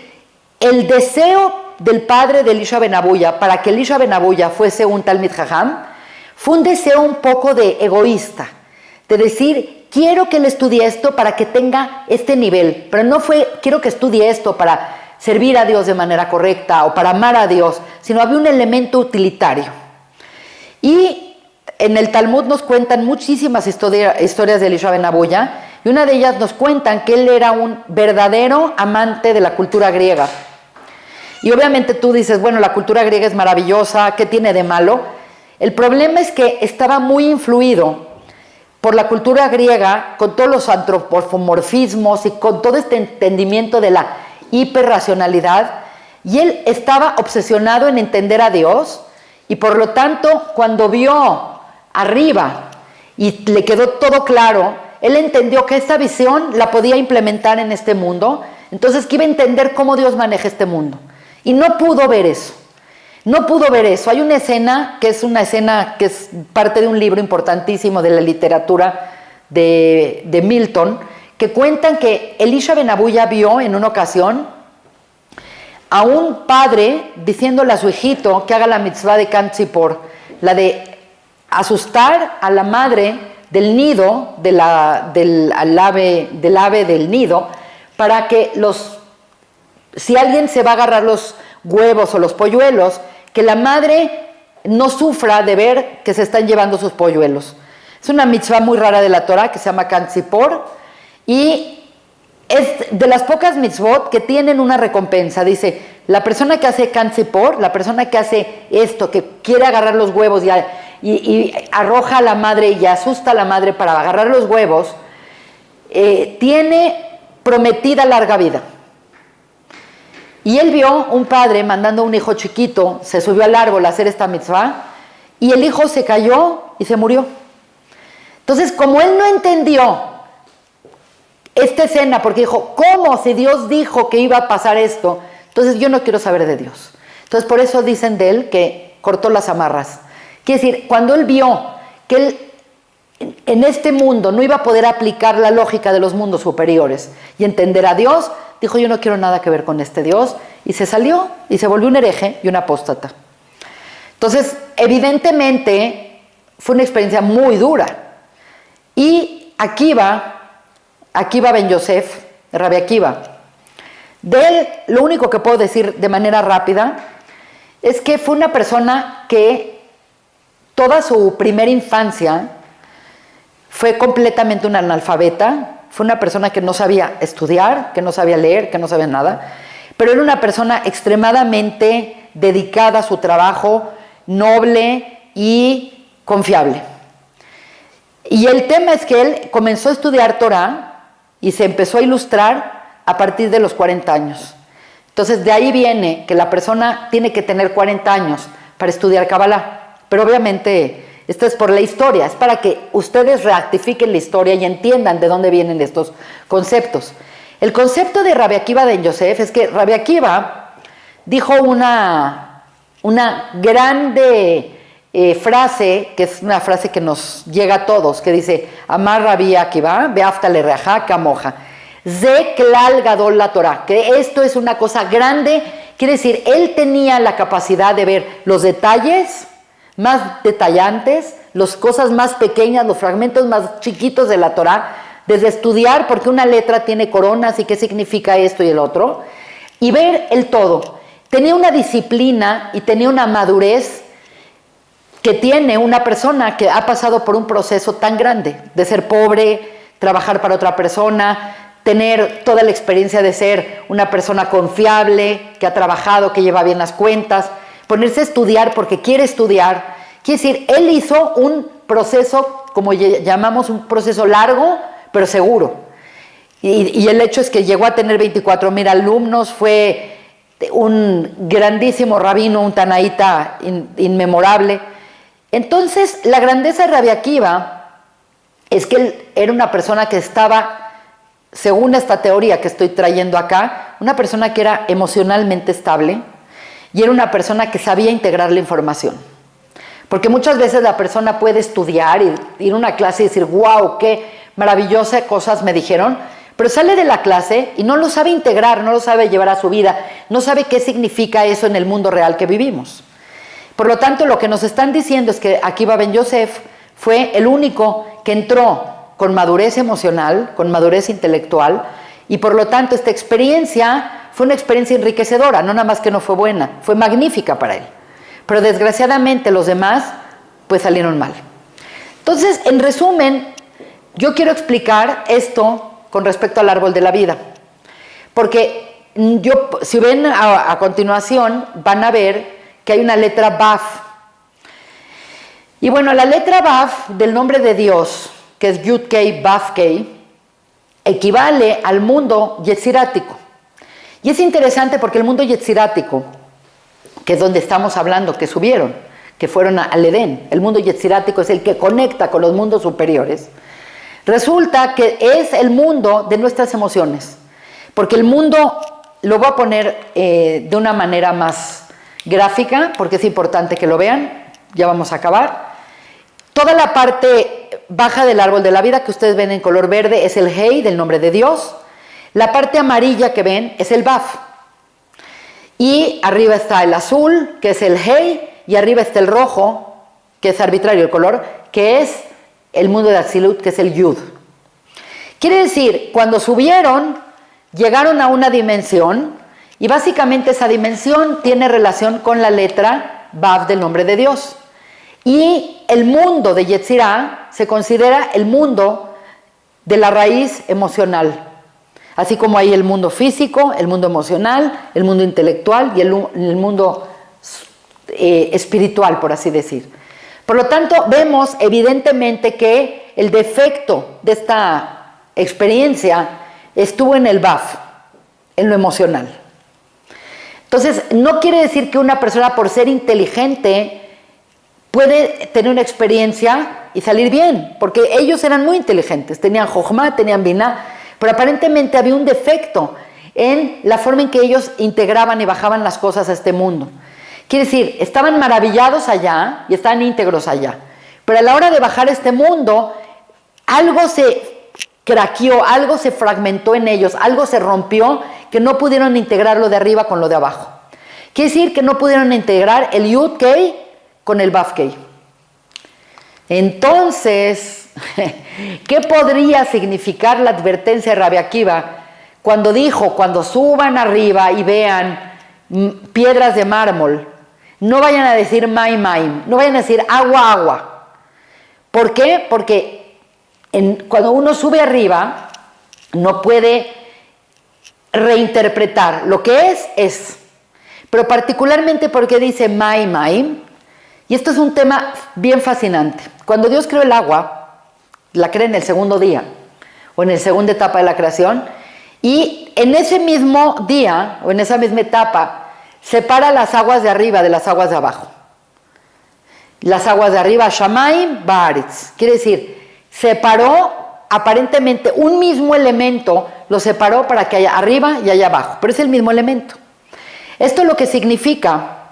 el deseo del padre de Elisha Ben Abuya para que Elisha Ben Abuya fuese un Talmid Jajam fue un deseo un poco de egoísta, de decir, quiero que él estudie esto para que tenga este nivel, pero no fue, quiero que estudie esto para servir a Dios de manera correcta o para amar a Dios, sino había un elemento utilitario. Y en el Talmud nos cuentan muchísimas historias de Elisha Ben Abuya, y una de ellas nos cuentan que él era un verdadero amante de la cultura griega. Y obviamente tú dices, bueno, la cultura griega es maravillosa, ¿qué tiene de malo? El problema es que estaba muy influido por la cultura griega, con todos los antropomorfismos y con todo este entendimiento de la hiperracionalidad, y él estaba obsesionado en entender a Dios, y por lo tanto, cuando vio arriba y le quedó todo claro, él entendió que esta visión la podía implementar en este mundo, entonces que iba a entender cómo Dios maneja este mundo. Y no pudo ver eso. No pudo ver eso. Hay una escena que es parte de un libro importantísimo de la literatura de Milton, que cuentan que Elisha Ben Abuya vio en una ocasión a un padre diciéndole a su hijito que haga la mitzvah de Kan Tzipor, la de asustar a la madre del nido, del ave del nido, para que si alguien se va a agarrar los huevos o los polluelos, que la madre no sufra de ver que se están llevando sus polluelos. Es una mitzvah muy rara de la Torah que se llama Kan Tzipor, y es de las pocas mitzvot que tienen una recompensa. Dice, la persona que hace Kan Tzipor, la persona que hace esto, que quiere agarrar los huevos y arroja a la madre y asusta a la madre para agarrar los huevos, tiene prometida larga vida. Y él vio un padre mandando a un hijo chiquito, se subió al árbol a hacer esta mitzvah, y el hijo se cayó y se murió. Entonces, como él no entendió esta escena, porque dijo, ¿cómo? Si Dios dijo que iba a pasar esto, entonces yo no quiero saber de Dios. Entonces, por eso dicen de él que cortó las amarras. Quiere decir, cuando él vio que él en este mundo no iba a poder aplicar la lógica de los mundos superiores y entender a Dios, dijo, yo no quiero nada que ver con este Dios, y se salió y se volvió un hereje y un apóstata. Entonces, evidentemente, fue una experiencia muy dura. Y Akiva Ben Yosef, Rabbi Akiva, de él lo único que puedo decir de manera rápida es que fue una persona que toda su primera infancia fue completamente un analfabeta. Fue una persona que no sabía estudiar, que no sabía leer, que no sabía nada, pero era una persona extremadamente dedicada a su trabajo, noble y confiable. Y el tema es que él comenzó a estudiar Torah y se empezó a ilustrar a partir de los 40 años. Entonces, de ahí viene que la persona tiene que tener 40 años para estudiar Kabbalah. Pero obviamente, esto es por la historia, es para que ustedes rectifiquen la historia y entiendan de dónde vienen estos conceptos. El concepto de Rabbi Akiva Ben Yosef es que Rabbi Akiva dijo una grande frase, que es una frase que nos llega a todos, que dice, Amar Rabbi Akiva, Beafta lereja kamoja, Ze klal gadol la Torah, que esto es una cosa grande, quiere decir, él tenía la capacidad de ver los detalles más detallantes, las cosas más pequeñas, los fragmentos más chiquitos de la Torah, desde estudiar porque una letra tiene coronas y qué significa esto y el otro, y ver el todo. Tenía una disciplina y tenía una madurez que tiene una persona que ha pasado por un proceso tan grande, de ser pobre, trabajar para otra persona, tener toda la experiencia de ser una persona confiable, que ha trabajado, que lleva bien las cuentas, ponerse a estudiar porque quiere estudiar. Quiere decir, él hizo un proceso, como llamamos, un proceso largo, pero seguro. Y el hecho es que llegó a tener 24,000 alumnos, fue un grandísimo rabino, un tanaíta inmemorable. Entonces, la grandeza de Rabbi Akiva es que él era una persona que estaba, según esta teoría que estoy trayendo acá, una persona que era emocionalmente estable y era una persona que sabía integrar la información. Porque muchas veces la persona puede estudiar y ir a una clase y decir, wow, qué maravillosas cosas me dijeron, pero sale de la clase y no lo sabe integrar, no lo sabe llevar a su vida, no sabe qué significa eso en el mundo real que vivimos. Por lo tanto, lo que nos están diciendo es que Akiva Ben Yosef fue el único que entró con madurez emocional, con madurez intelectual, y por lo tanto esta experiencia fue una experiencia enriquecedora, no nada más que no fue buena, fue magnífica para él. Pero desgraciadamente los demás pues salieron mal. Entonces, en resumen, yo quiero explicar esto con respecto al árbol de la vida. Porque si ven a continuación, van a ver que hay una letra Baf. Y bueno, la letra Baf del nombre de Dios, que es Yud-Kei, Baf-Kei, equivale al mundo yetzirático. Y es interesante porque el mundo yetzirático, que es donde estamos hablando, que subieron, que fueron al Edén, el mundo yetzirático es el que conecta con los mundos superiores, resulta que es el mundo de nuestras emociones. Porque el mundo, lo voy a poner de una manera más gráfica, porque es importante que lo vean, ya vamos a acabar. Toda la parte baja del árbol de la vida que ustedes ven en color verde es el Hei, del nombre de Dios. La parte amarilla que ven es el Baf. Y arriba está el azul, que es el Hei, y arriba está el rojo, que es arbitrario el color, que es el mundo de Atzilut, que es el Yud. Quiere decir, cuando subieron, llegaron a una dimensión, y básicamente esa dimensión tiene relación con la letra Vav del nombre de Dios. Y el mundo de Yetzirah se considera el mundo de la raíz emocional. Así como hay el mundo físico, el mundo emocional, el mundo intelectual y el mundo espiritual, por así decir. Por lo tanto, vemos evidentemente que el defecto de esta experiencia estuvo en el Vav, en lo emocional. Entonces, no quiere decir que una persona por ser inteligente puede tener una experiencia y salir bien, porque ellos eran muy inteligentes, tenían Jochma, tenían Binah, pero aparentemente había un defecto en la forma en que ellos integraban y bajaban las cosas a este mundo. Quiere decir, estaban maravillados allá y estaban íntegros allá, pero a la hora de bajar este mundo, algo se craqueó, algo se fragmentó en ellos, algo se rompió, que no pudieron integrar lo de arriba con lo de abajo. Quiere decir que no pudieron integrar el Yud-Kei con el Vav-Kei. Entonces, ¿qué podría significar la advertencia de Rabbi Akiva cuando dijo, cuando suban arriba y vean piedras de mármol, no vayan a decir maim, maim, no vayan a decir agua, agua? ¿Por qué? Porque cuando uno sube arriba, no puede reinterpretar. Lo que es. Pero particularmente porque dice maim, maim, y esto es un tema bien fascinante. Cuando Dios creó el agua, la crea en el segundo día, o en la segunda etapa de la creación, y en ese mismo día, o en esa misma etapa, separa las aguas de arriba de las aguas de abajo. Las aguas de arriba, Shamaim, Baaretz. Quiere decir, separó aparentemente un mismo elemento, lo separó para que haya arriba y haya abajo, pero es el mismo elemento. Esto lo que significa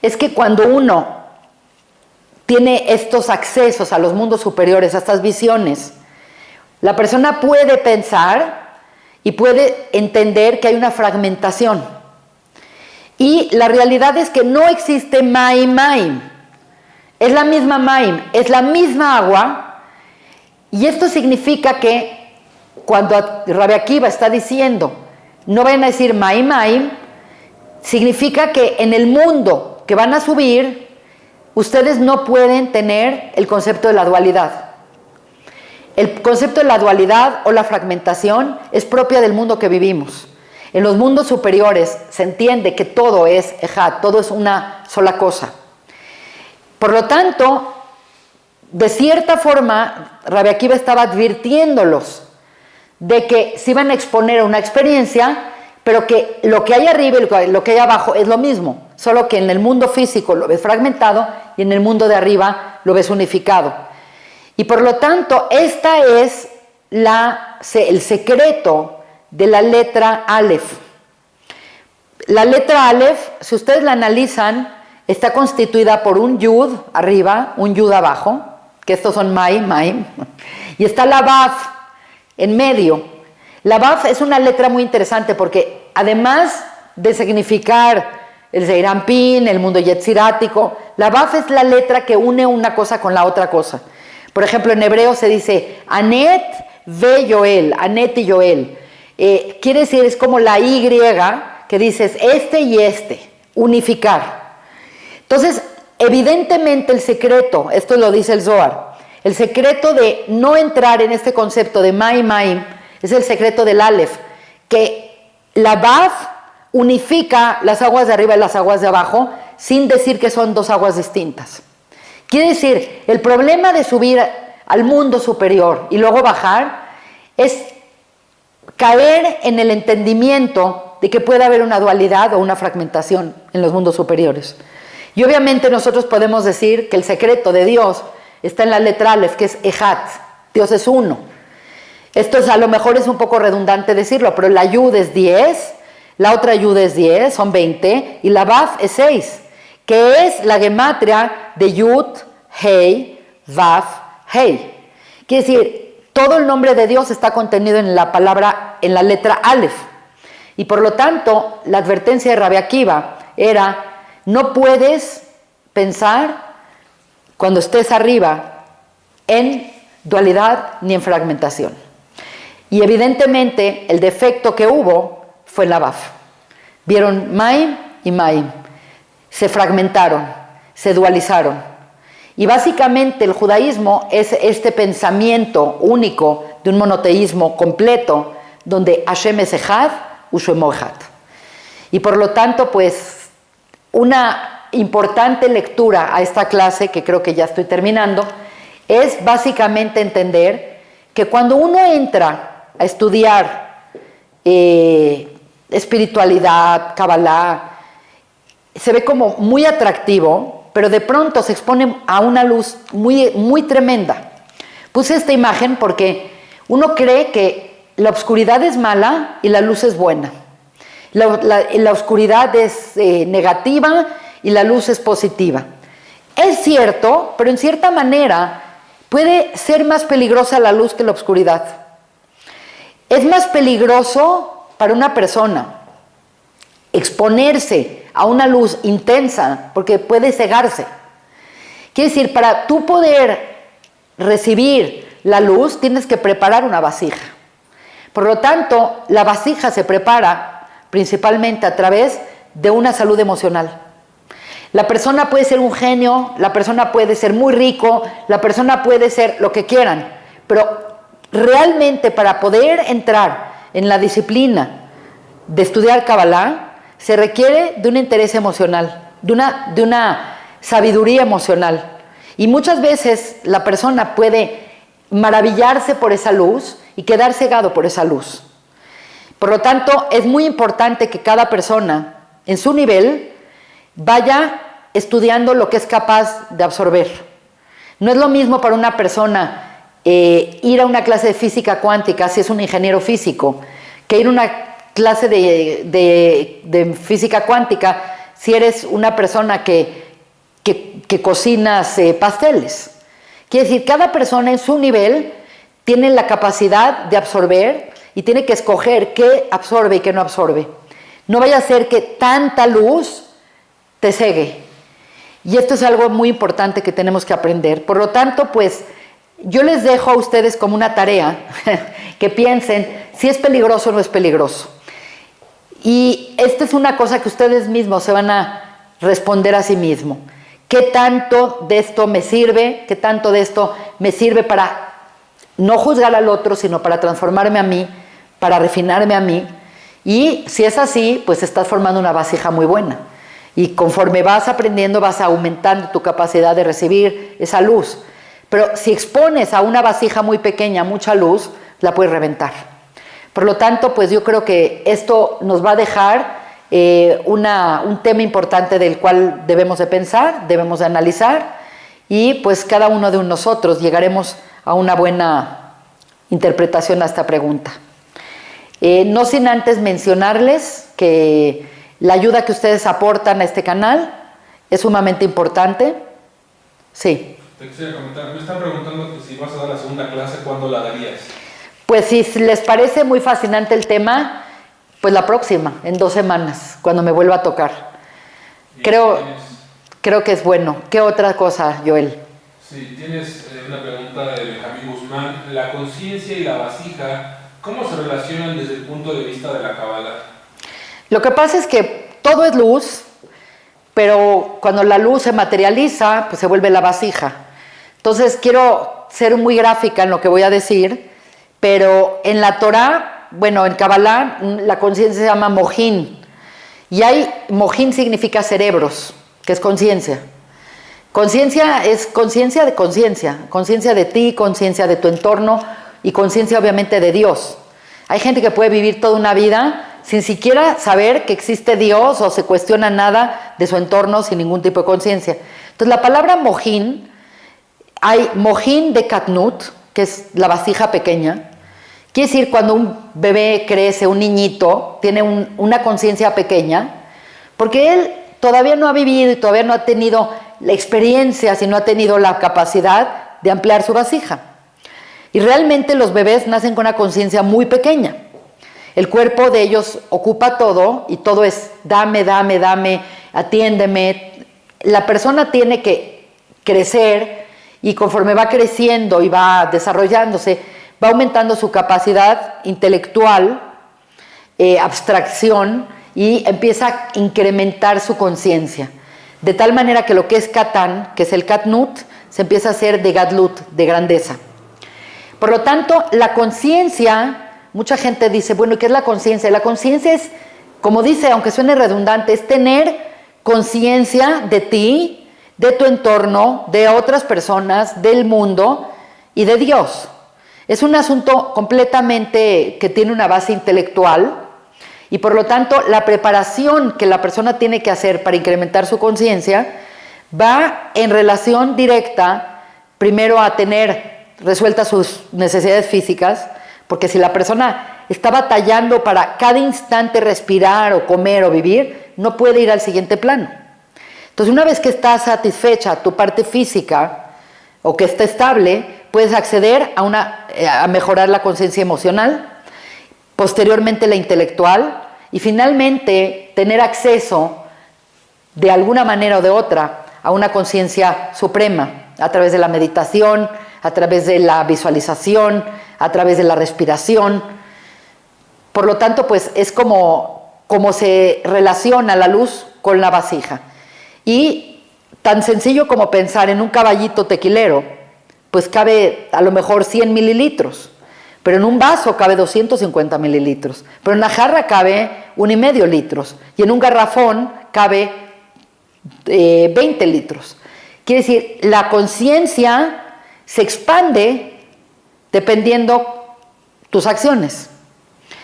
es que cuando uno tiene estos accesos a los mundos superiores, a estas visiones, la persona puede pensar y puede entender que hay una fragmentación. Y la realidad es que no existe maim, maim. Es la misma maim, es la misma agua. Y esto significa que cuando Rabbi Akiva está diciendo, no vayan a decir maim, maim, significa que en el mundo que van a subir, ustedes no pueden tener el concepto de la dualidad. El concepto de la dualidad o la fragmentación es propia del mundo que vivimos. En los mundos superiores se entiende que todo es ejad, todo es una sola cosa. Por lo tanto, de cierta forma, Rabbi Akiva estaba advirtiéndolos de que se iban a exponer a una experiencia, pero que lo que hay arriba y lo que hay abajo es lo mismo, solo que en el mundo físico lo ves fragmentado y en el mundo de arriba lo ves unificado. Y por lo tanto, esta es el secreto de la letra Aleph. La letra Aleph, si ustedes la analizan, está constituida por un Yud arriba, un Yud abajo, que estos son Maim, y está la Baf en medio. La Baf es una letra muy interesante porque además de significar el Zeirampin, el mundo yetzirático, la Baf es la letra que une una cosa con la otra cosa. Por ejemplo, en hebreo se dice Anet ve Yoel, Anet y Yoel. Quiere decir, es como la Y que dices este y este, unificar. Entonces, evidentemente el secreto, esto lo dice el Zohar, el secreto de no entrar en este concepto de Maim, es el secreto del Aleph, que la Baf unifica las aguas de arriba y las aguas de abajo, sin decir que son dos aguas distintas. Quiere decir, el problema de subir al mundo superior y luego bajar es caer en el entendimiento de que puede haber una dualidad o una fragmentación en los mundos superiores. Y obviamente nosotros podemos decir que el secreto de Dios está en la letra Aleph, que es Ejat, Dios es uno. Esto a lo mejor es un poco redundante decirlo, pero la Yud es 10, la otra Yud es 10, son 20, y la Baf es 6, que es la gematria de Yud, Hei, Vaf, Hei. Quiere decir, todo el nombre de Dios está contenido en la palabra, en la letra Aleph. Y por lo tanto, la advertencia de Rabbi Akiva era, no puedes pensar cuando estés arriba en dualidad ni en fragmentación. Y evidentemente el defecto que hubo fue en la Baf. Vieron Maim y Maim, se fragmentaron, se dualizaron. Y básicamente el judaísmo es este pensamiento único de un monoteísmo completo, donde Hashem es Ejad, Ushemo Ejad. Y por lo tanto, pues, una importante lectura a esta clase, que creo que ya estoy terminando, es básicamente entender que cuando uno entra a estudiar espiritualidad, Kabbalah, se ve como muy atractivo, pero de pronto se expone a una luz muy, muy tremenda. Puse esta imagen porque uno cree que la oscuridad es mala y la luz es buena. La oscuridad es negativa y la luz es positiva. Es cierto, pero en cierta manera puede ser más peligrosa la luz que la oscuridad. Es más peligroso para una persona exponerse a una luz intensa porque puede cegarse. Quiere decir, para tú poder recibir la luz tienes que preparar una vasija. Por lo tanto, la vasija se prepara principalmente a través de una salud emocional. La persona puede ser un genio, la persona puede ser muy rico, la persona puede ser lo que quieran, pero realmente para poder entrar en la disciplina de estudiar Kabbalah, se requiere de un interés emocional, de una sabiduría emocional. Y muchas veces la persona puede maravillarse por esa luz y quedar cegado por esa luz. Por lo tanto, es muy importante que cada persona, en su nivel, vaya estudiando lo que es capaz de absorber. No es lo mismo para una persona ir a una clase de física cuántica, si es un ingeniero físico, que ir a una clase de física cuántica si eres una persona que cocinas pasteles. Quiere decir, cada persona en su nivel tiene la capacidad de absorber y tiene que escoger qué absorbe y qué no absorbe. No vaya a ser que tanta luz te cegue. Y esto es algo muy importante que tenemos que aprender. Por lo tanto, pues, yo les dejo a ustedes como una tarea que piensen si es peligroso o no es peligroso. Y esta es una cosa que ustedes mismos se van a responder a sí mismos. ¿Qué tanto de esto me sirve? ¿Qué tanto de esto me sirve para no juzgar al otro, sino para transformarme a mí, para refinarme a mí? Y si es así, pues estás formando una vasija muy buena. Y conforme vas aprendiendo, vas aumentando tu capacidad de recibir esa luz. Pero si expones a una vasija muy pequeña mucha luz, la puedes reventar. Por lo tanto, pues yo creo que esto nos va a dejar un tema importante del cual debemos de pensar, debemos de analizar, y pues cada uno de nosotros llegaremos a una buena interpretación a esta pregunta. No sin antes mencionarles que la ayuda que ustedes aportan a este canal es sumamente importante. Sí. Te quisiera comentar, me están preguntando que si vas a dar la segunda clase, ¿cuándo la darías? Pues si les parece muy fascinante el tema, pues la próxima, en 2 semanas, cuando me vuelva a tocar. Creo que es bueno. ¿Qué otra cosa, Joel? Sí, tienes una pregunta de Benjamín Guzmán. La conciencia y la vasija, ¿cómo se relacionan desde el punto de vista de la Kabbalah? Lo que pasa es que todo es luz, pero cuando la luz se materializa, pues se vuelve la vasija. Entonces quiero ser muy gráfica en lo que voy a decir, pero en la Torah, bueno, en Kabbalah, la conciencia se llama mojín. Y mojín significa cerebros, que es conciencia. Conciencia es conciencia de ti, conciencia de tu entorno y conciencia obviamente de Dios. Hay gente que puede vivir toda una vida sin siquiera saber que existe Dios o se cuestiona nada de su entorno sin ningún tipo de conciencia. Entonces la palabra mojín, hay mojín de katnut, que es la vasija pequeña. Quiere decir, cuando un bebé crece, un niñito, tiene una conciencia pequeña, porque él todavía no ha vivido y todavía no ha tenido la experiencia, si no ha tenido la capacidad de ampliar su vasija. Y realmente los bebés nacen con una conciencia muy pequeña. El cuerpo de ellos ocupa todo y todo es dame, dame, dame, atiéndeme. La persona tiene que crecer y conforme va creciendo y va desarrollándose, va aumentando su capacidad intelectual, abstracción, y empieza a incrementar su conciencia. De tal manera que lo que es Katán, que es el Katnut, se empieza a hacer de Gadlut, de grandeza. Por lo tanto, la conciencia, mucha gente dice, bueno, ¿qué es la conciencia? La conciencia es, como dice, aunque suene redundante, es tener conciencia de ti, de tu entorno, de otras personas, del mundo y de Dios. Es un asunto completamente que tiene una base intelectual y por lo tanto la preparación que la persona tiene que hacer para incrementar su conciencia va en relación directa primero a tener resueltas sus necesidades físicas, porque si la persona está batallando para cada instante respirar o comer o vivir, no puede ir al siguiente plano. Entonces una vez que está satisfecha tu parte física o que está estable, puedes acceder a mejorar la conciencia emocional, posteriormente la intelectual y finalmente tener acceso de alguna manera o de otra a una conciencia suprema a través de la meditación, a través de la visualización, a través de la respiración. Por lo tanto, pues es como se relaciona la luz con la vasija. Y tan sencillo como pensar en un caballito tequilero, pues cabe a lo mejor 100 mililitros, pero en un vaso cabe 250 mililitros, pero en la jarra cabe 1,5 litros y en un garrafón cabe 20 litros. Quiere decir, la conciencia se expande dependiendo tus acciones.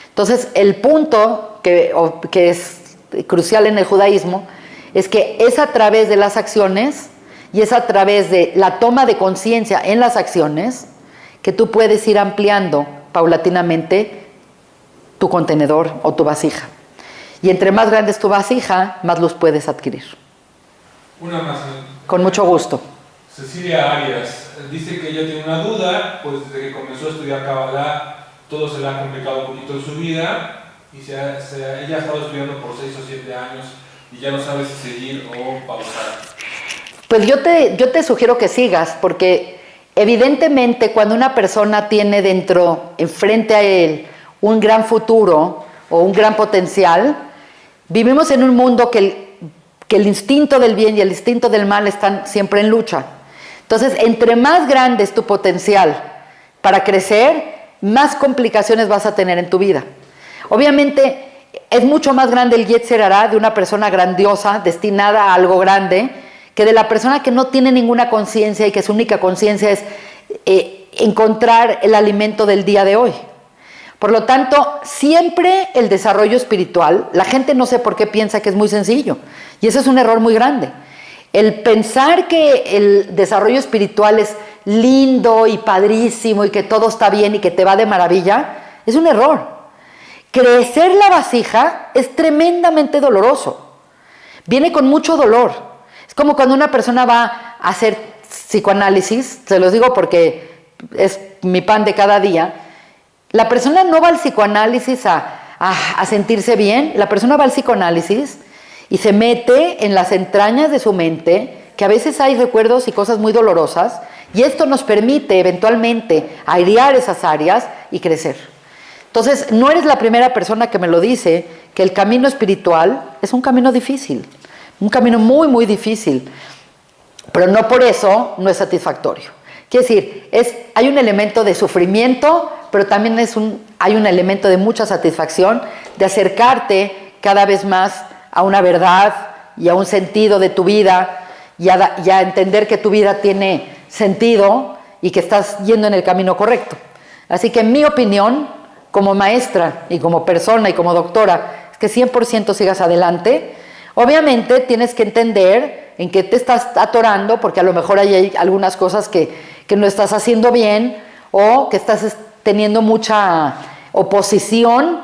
Entonces, el punto que es crucial en el judaísmo es que es a través de las acciones y es a través de la toma de conciencia en las acciones que tú puedes ir ampliando paulatinamente tu contenedor o tu vasija. Y entre más grande es tu vasija, más luz puedes adquirir. Una más. Con mucho gusto. Cecilia Arias dice que ella tiene una duda, pues desde que comenzó a estudiar Kabbalah, todo se le ha complicado un poquito en su vida y ella ha estado estudiando por 6 o 7 años y ya no sabe si seguir o pausar. Pues yo te sugiero que sigas, porque evidentemente cuando una persona tiene enfrente a él un gran futuro o un gran potencial, Vivimos en un mundo que el instinto del bien y el instinto del mal están siempre en lucha. Entonces, entre más grande es tu potencial para crecer, más complicaciones vas a tener en tu vida. Obviamente, es mucho más grande el Yetzer Hará de una persona grandiosa, destinada a algo grande, que de la persona que no tiene ninguna conciencia y que su única conciencia es encontrar el alimento del día de hoy. Por lo tanto, siempre el desarrollo espiritual, la gente no sé por qué piensa que es muy sencillo, y ese es un error muy grande. El pensar que el desarrollo espiritual es lindo y padrísimo y que todo está bien y que te va de maravilla, es un error. Crecer la vasija es tremendamente doloroso. Viene con mucho dolor. Es como cuando una persona va a hacer psicoanálisis, se los digo porque es mi pan de cada día. La persona no va al psicoanálisis a sentirse bien, la persona va al psicoanálisis y se mete en las entrañas de su mente, que a veces hay recuerdos y cosas muy dolorosas, y esto nos permite eventualmente airear esas áreas y crecer. Entonces, no eres la primera persona que me lo dice, que el camino espiritual es un camino difícil, un camino muy, muy difícil, pero no por eso no es satisfactorio. Quiere decir, hay un elemento de sufrimiento, pero también hay un elemento de mucha satisfacción, de acercarte cada vez más a una verdad y a un sentido de tu vida, y a entender que tu vida tiene sentido y que estás yendo en el camino correcto. Así que en mi opinión, como maestra y como persona y como doctora, es que 100% sigas adelante. Obviamente tienes que entender en qué te estás atorando, porque a lo mejor hay algunas cosas que no estás haciendo bien o que estás teniendo mucha oposición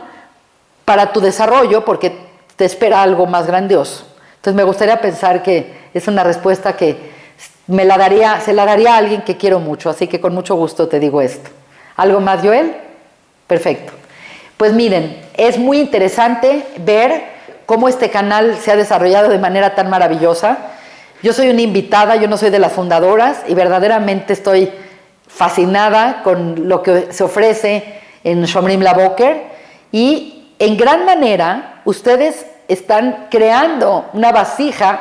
para tu desarrollo porque te espera algo más grandioso. Entonces me gustaría pensar que es una respuesta que se la daría a alguien que quiero mucho, así que con mucho gusto te digo esto. ¿Algo más, Joel? Perfecto. Pues miren, es muy interesante ver cómo este canal se ha desarrollado de manera tan maravillosa. Yo soy una invitada, yo no soy de las fundadoras y verdaderamente estoy fascinada con lo que se ofrece en Shomrim La Boker, y en gran manera ustedes están creando una vasija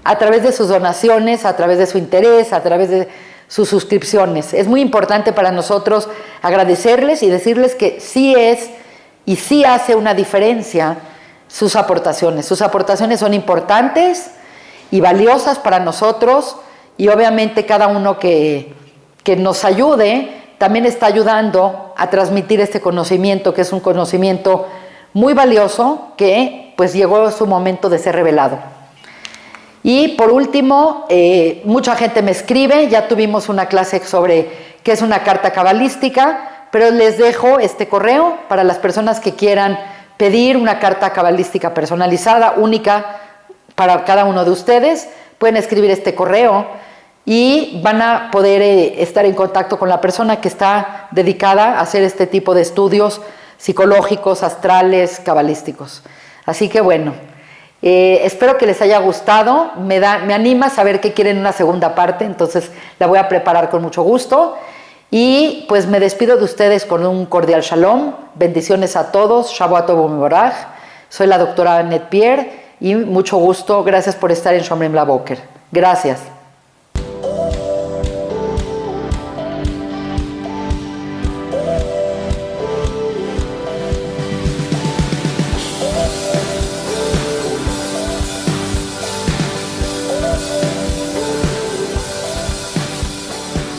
a través de sus donaciones, a través de su interés, a través de sus suscripciones. Es muy importante para nosotros agradecerles y decirles que sí es y sí hace una diferencia sus aportaciones. Sus aportaciones son importantes y valiosas para nosotros, y obviamente cada uno que nos ayude también está ayudando a transmitir este conocimiento, que es un conocimiento muy valioso que pues llegó su momento de ser revelado. Y por último, mucha gente me escribe, ya tuvimos una clase sobre qué es una carta cabalística, pero les dejo este correo para las personas que quieran pedir una carta cabalística personalizada, única para cada uno de ustedes. Pueden escribir este correo y van a poder estar en contacto con la persona que está dedicada a hacer este tipo de estudios psicológicos, astrales, cabalísticos. Así que bueno, espero que les haya gustado. Me anima a saber que quieren una segunda parte, entonces la voy a preparar con mucho gusto. Y pues me despido de ustedes con un cordial shalom. Bendiciones a todos. Shavuot Tov u'Mevorach. Soy la doctora Annette Pierre y mucho gusto. Gracias por estar en Shomrim La Boker. Gracias.